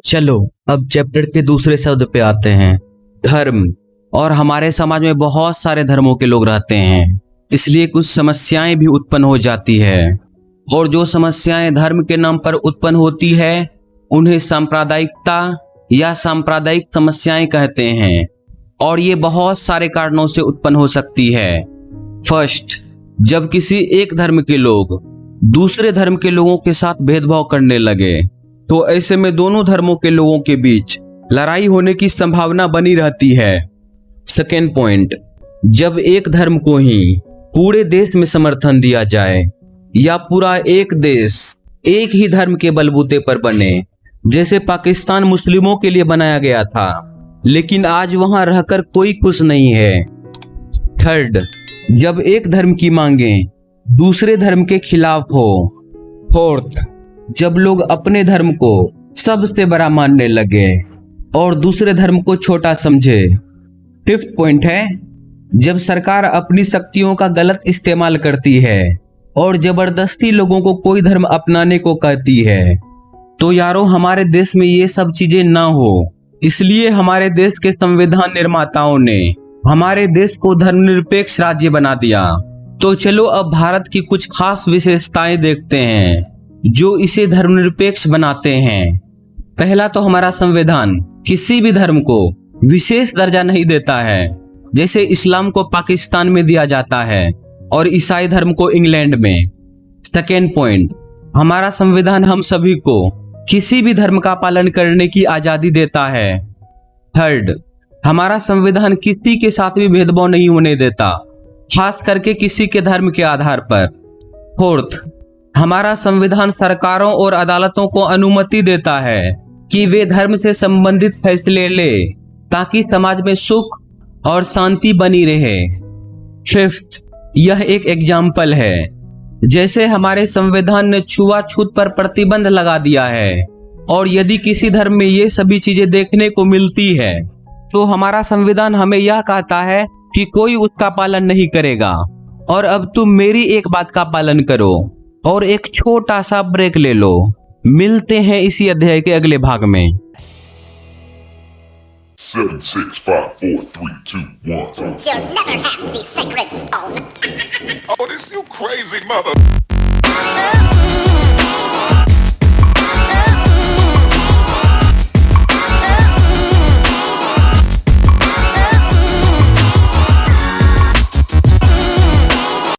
चलो अब चैप्टर के दूसरे शब्द पे आते हैं, धर्म। और हमारे समाज में बहुत सारे धर्मों के लोग रहते हैं, इसलिए कुछ समस्याएं भी उत्पन्न हो जाती है। और जो समस्याएं धर्म के नाम पर उत्पन्न होती है उन्हें सांप्रदायिकता या सांप्रदायिक समस्याएं कहते हैं। और ये बहुत सारे कारणों से उत्पन्न हो सकती है। फर्स्ट, जब किसी एक धर्म के लोग दूसरे धर्म के लोगों के साथ भेदभाव करने लगे तो ऐसे में दोनों धर्मों के लोगों के बीच लड़ाई होने की संभावना बनी रहती है। सेकेंड पॉइंट, जब एक धर्म को ही पूरे देश में समर्थन दिया जाए या पूरा एक देश एक ही धर्म के बलबूते पर बने, जैसे पाकिस्तान मुस्लिमों के लिए बनाया गया था, लेकिन आज वहां रहकर कोई खुश नहीं है। थर्ड, जब एक धर्म की मांगें दूसरे धर्म के खिलाफ हो। फोर्थ, जब लोग अपने धर्म को सबसे बड़ा मानने लगे और दूसरे धर्म को छोटा समझे। फिफ्थ पॉइंट है, जब सरकार अपनी शक्तियों का गलत इस्तेमाल करती है और जबरदस्ती लोगों को कोई धर्म अपनाने को कहती है। तो यारों, हमारे देश में ये सब चीजें ना हो, इसलिए हमारे देश के संविधान निर्माताओं ने हमारे देश को धर्मनिरपेक्ष राज्य बना दिया। तो चलो अब भारत की कुछ खास विशेषताएं देखते हैं जो इसे धर्मनिरपेक्ष बनाते हैं। पहला तो हमारा संविधान किसी भी धर्म को विशेष दर्जा नहीं देता है, जैसे इस्लाम को पाकिस्तान में दिया जाता है और ईसाई धर्म को इंग्लैंड में। सेकेंड पॉइंट, हमारा संविधान हम सभी को किसी भी धर्म का पालन करने की आजादी देता है। थर्ड, हमारा संविधान किसी के साथ भी भेदभाव नहीं होने देता, खास करके किसी के धर्म के आधार पर। फोर्थ, हमारा संविधान सरकारों और अदालतों को अनुमति देता है कि वे धर्म से संबंधित फैसले ले ताकि समाज में सुख और शांति बनी रहे। फिफ्थ, यह एक एग्जाम्पल है, जैसे हमारे संविधान ने छुआछूत पर प्रतिबंध लगा दिया है और यदि किसी धर्म में ये सभी चीजें देखने को मिलती है तो हमारा संविधान हमें यह कहता है कि कोई उसका पालन नहीं करेगा। और अब तुम मेरी एक बात का पालन करो और एक छोटा सा ब्रेक ले लो। मिलते हैं इसी अध्याय के अगले भाग में। 7, 6, 5, 4, 3, 2, 1. You'll never have the sacred stone. Oh, this you crazy mother.